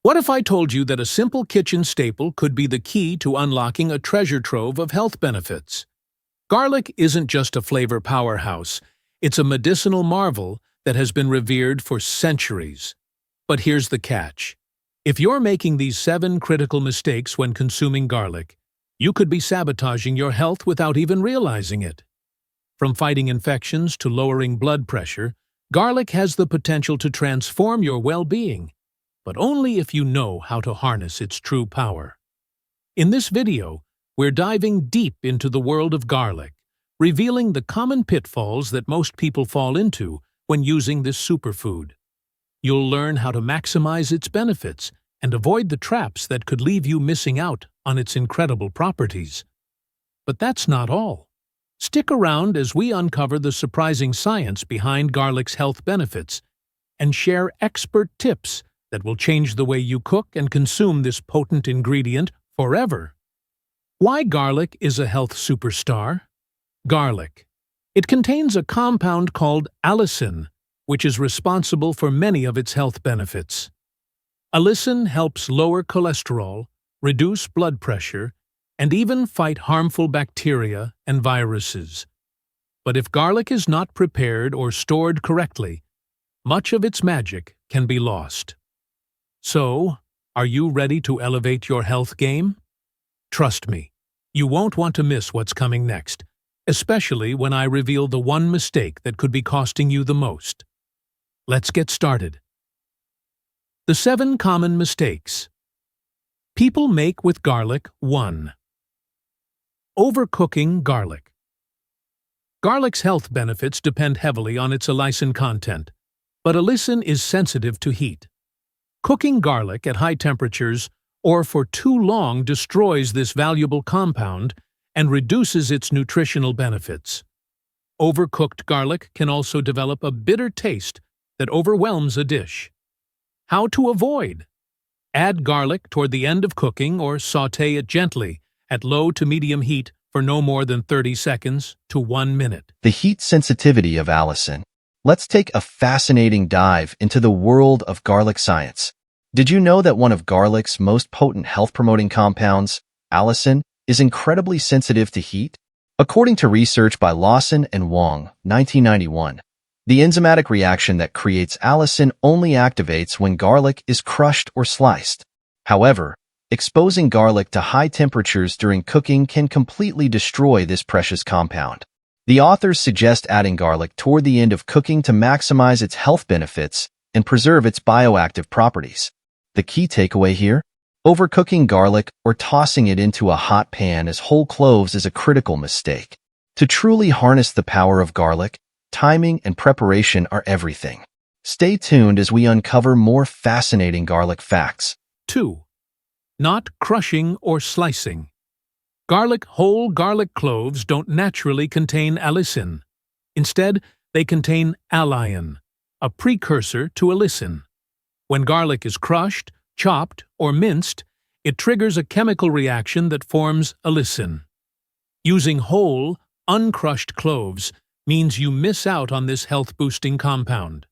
What if I told you that a simple kitchen staple could be the key to unlocking a treasure trove of health benefits? Garlic isn't just a flavor powerhouse, it's a medicinal marvel that has been revered for centuries. But here's the catch. If you're making these 7 critical mistakes when consuming garlic, you could be sabotaging your health without even realizing it. From fighting infections to lowering blood pressure, garlic has the potential to transform your well-being, but only if you know how to harness its true power. In this video, we're diving deep into the world of garlic, revealing the common pitfalls that most people fall into when using this superfood. You'll learn how to maximize its benefits and avoid the traps that could leave you missing out on its incredible properties. But that's not all. Stick around as we uncover the surprising science behind garlic's health benefits and share expert tips that will change the way you cook and consume this potent ingredient forever. Why garlic is a health superstar? Garlic. It contains a compound called allicin, which is responsible for many of its health benefits. Allicin helps lower cholesterol, reduce blood pressure, and even fight harmful bacteria and viruses. But if garlic is not prepared or stored correctly, much of its magic can be lost. So, are you ready to elevate your health game? Trust me, you won't want to miss what's coming next, especially when I reveal the one mistake that could be costing you the most. Let's get started. The 7 common mistakes people make with garlic. 1. Overcooking garlic. Garlic's health benefits depend heavily on its allicin content, but allicin is sensitive to heat. Cooking garlic at high temperatures or for too long destroys this valuable compound and reduces its nutritional benefits. Overcooked garlic can also develop a bitter taste that overwhelms a dish. How to avoid? Add garlic toward the end of cooking or sauté it gently at low to medium heat for no more than 30 seconds to 1 minute. The heat sensitivity of allicin. Let's take a fascinating dive into the world of garlic science. Did you know that one of garlic's most potent health-promoting compounds, allicin, is incredibly sensitive to heat? According to research by Lawson and Wong, 1991, the enzymatic reaction that creates allicin only activates when garlic is crushed or sliced. However, exposing garlic to high temperatures during cooking can completely destroy this precious compound. The authors suggest adding garlic toward the end of cooking to maximize its health benefits and preserve its bioactive properties. The key takeaway here? Overcooking garlic or tossing it into a hot pan as whole cloves is a critical mistake. To truly harness the power of garlic, timing and preparation are everything. Stay tuned as we uncover more fascinating garlic facts. 2. Not crushing or slicing. Whole garlic cloves don't naturally contain allicin. Instead, they contain alliin, a precursor to allicin. When garlic is crushed, chopped, or minced, it triggers a chemical reaction that forms allicin. Using whole, uncrushed cloves means you miss out on this health-boosting compound.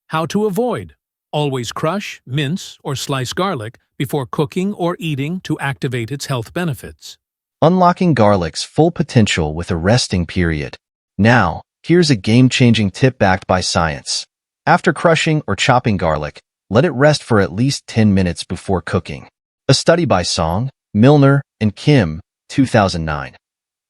How to avoid? Always crush, mince, or slice garlic before cooking or eating to activate its health benefits. Unlocking garlic's full potential with a resting period. Now, here's a game-changing tip backed by science. After crushing or chopping garlic, let it rest for at least 10 minutes before cooking. A study by Song, Milner, and Kim, 2009,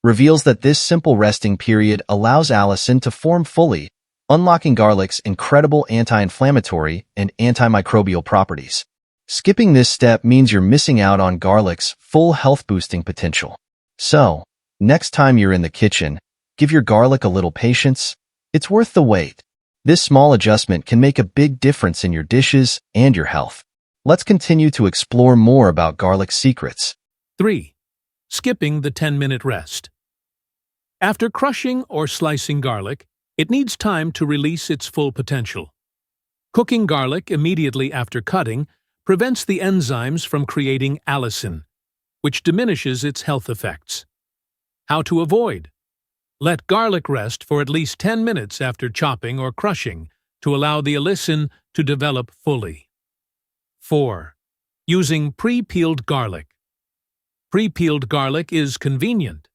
reveals that this simple resting period allows allicin to form fully, unlocking garlic's incredible anti-inflammatory and antimicrobial properties. Skipping this step means you're missing out on garlic's full health-boosting potential. So, next time you're in the kitchen, give your garlic a little patience. It's worth the wait. This small adjustment can make a big difference in your dishes and your health. Let's continue to explore more about garlic secrets. 3. Skipping the 10-minute rest. After crushing or slicing garlic, it needs time to release its full potential. Cooking garlic immediately after cutting prevents the enzymes from creating allicin, which diminishes its health effects. How to avoid? Let garlic rest for at least 10 minutes after chopping or crushing to allow the allicin to develop fully. 4. Using pre-peeled garlic. Pre-peeled garlic is convenient,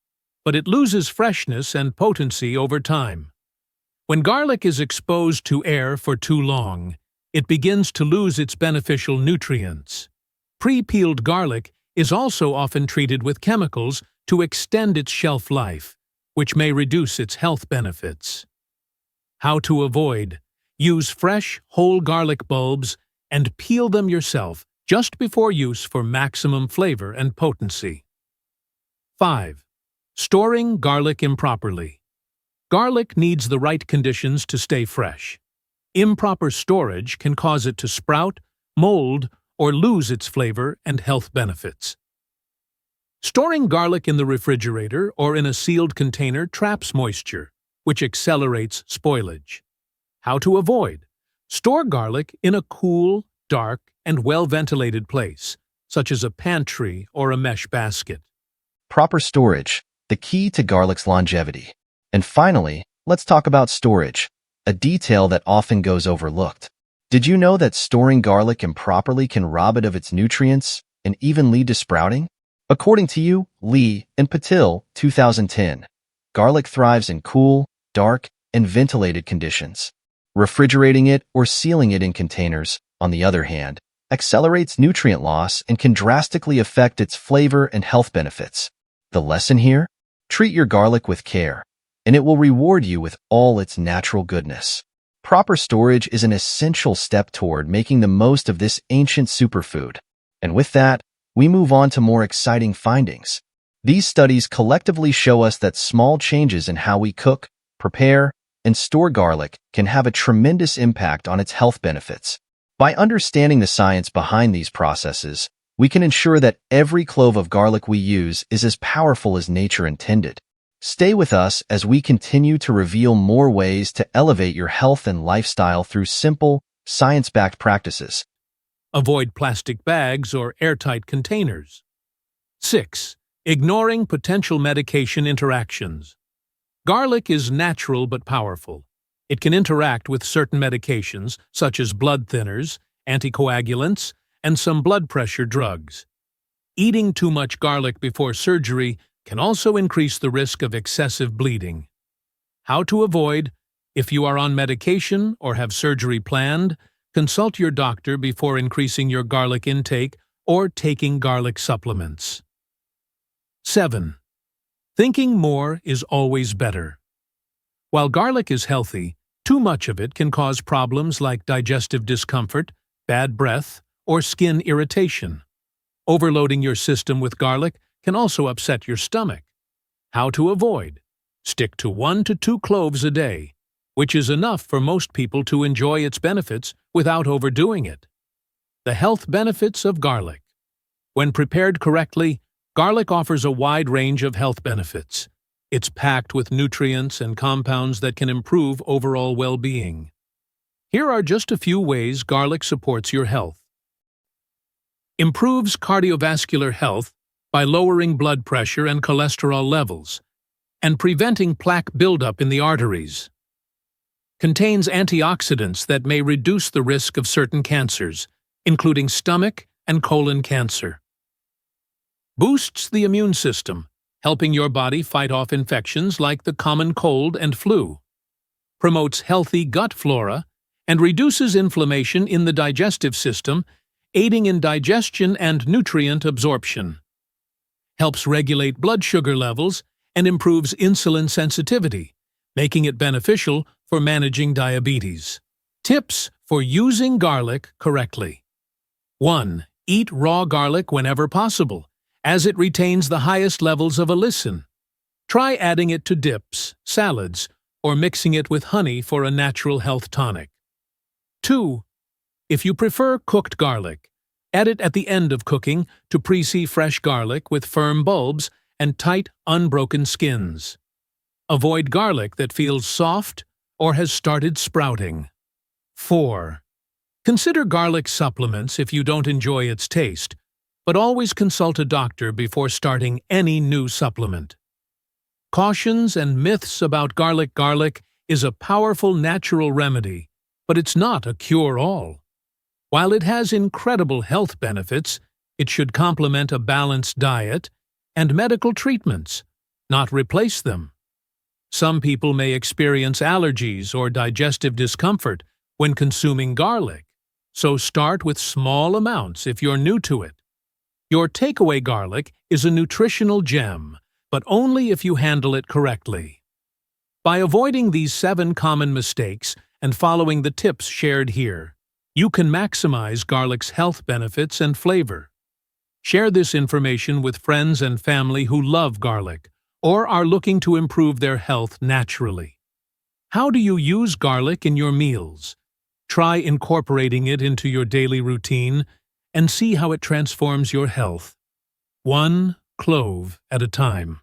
but it loses freshness and potency over time. When garlic is exposed to air for too long, it begins to lose its beneficial nutrients. Pre-peeled garlic is also often treated with chemicals to extend its shelf life, which may reduce its health benefits. How to avoid: use fresh, whole garlic bulbs and peel them yourself just before use for maximum flavor and potency. 5. Storing garlic improperly. Garlic needs the right conditions to stay fresh. Improper storage can cause it to sprout, mold, or lose its flavor and health benefits. Storing garlic in the refrigerator or in a sealed container traps moisture, which accelerates spoilage. How to avoid: store garlic in a cool, dark, and well-ventilated place, such as a pantry or a mesh basket. Proper storage, the key to garlic's longevity. And finally, let's talk about storage, a detail that often goes overlooked. Did you know that storing garlic improperly can rob it of its nutrients and even lead to sprouting? According to you, Lee and Patil, 2010, garlic thrives in cool, dark, and ventilated conditions. Refrigerating it or sealing it in containers, on the other hand, accelerates nutrient loss and can drastically affect its flavor and health benefits. The lesson here? Treat your garlic with care, and it will reward you with all its natural goodness. Proper storage is an essential step toward making the most of this ancient superfood. And with that, we move on to more exciting findings. These studies collectively show us that small changes in how we cook, prepare, and store garlic can have a tremendous impact on its health benefits. By understanding the science behind these processes, we can ensure that every clove of garlic we use is as powerful as nature intended. Stay with us as we continue to reveal more ways to elevate your health and lifestyle through simple, science-backed practices. Avoid plastic bags or airtight containers. 6. Ignoring potential medication interactions. Garlic is natural but powerful. It can interact with certain medications, such as blood thinners, anticoagulants, and some blood pressure drugs. Eating too much garlic before surgery can also increase the risk of excessive bleeding. How to avoid: if you are on medication or have surgery planned, consult your doctor before increasing your garlic intake or taking garlic supplements. 7. Thinking more is always better. While garlic is healthy, too much of it can cause problems like digestive discomfort, bad breath, or skin irritation. Overloading your system with garlic can also upset your stomach. How to avoid: stick to 1 to 2 cloves a day, which is enough for most people to enjoy its benefits without overdoing it. The health benefits of garlic. When prepared correctly, garlic offers a wide range of health benefits. It's packed with nutrients and compounds that can improve overall well-being. Here are just a few ways garlic supports your health. Improves cardiovascular health by lowering blood pressure and cholesterol levels, and preventing plaque buildup in the arteries. Contains antioxidants that may reduce the risk of certain cancers, including stomach and colon cancer. Boosts the immune system, helping your body fight off infections like the common cold and flu. Promotes healthy gut flora and reduces inflammation in the digestive system, aiding in digestion and nutrient absorption. Helps regulate blood sugar levels and improves insulin sensitivity, making it beneficial for managing diabetes. Tips for using garlic correctly. 1. Eat raw garlic whenever possible, as it retains the highest levels of allicin. Try adding it to dips, salads, or mixing it with honey for a natural health tonic. 2. If you prefer cooked garlic, add it at the end of cooking to pre-see fresh garlic with firm bulbs and tight, unbroken skins. Avoid garlic that feels soft or has started sprouting. 4. Consider garlic supplements if you don't enjoy its taste, but always consult a doctor before starting any new supplement. Cautions and myths about garlic. Garlic is a powerful natural remedy, but it's not a cure-all. While it has incredible health benefits, it should complement a balanced diet and medical treatments, not replace them. Some people may experience allergies or digestive discomfort when consuming garlic, so start with small amounts if you're new to it. Your takeaway garlic is a nutritional gem, but only if you handle it correctly. By avoiding these 7 common mistakes and following the tips shared here, you can maximize garlic's health benefits and flavor. Share this information with friends and family who love garlic or are looking to improve their health naturally. How do you use garlic in your meals? Try incorporating it into your daily routine and see how it transforms your health. 1 clove at a time.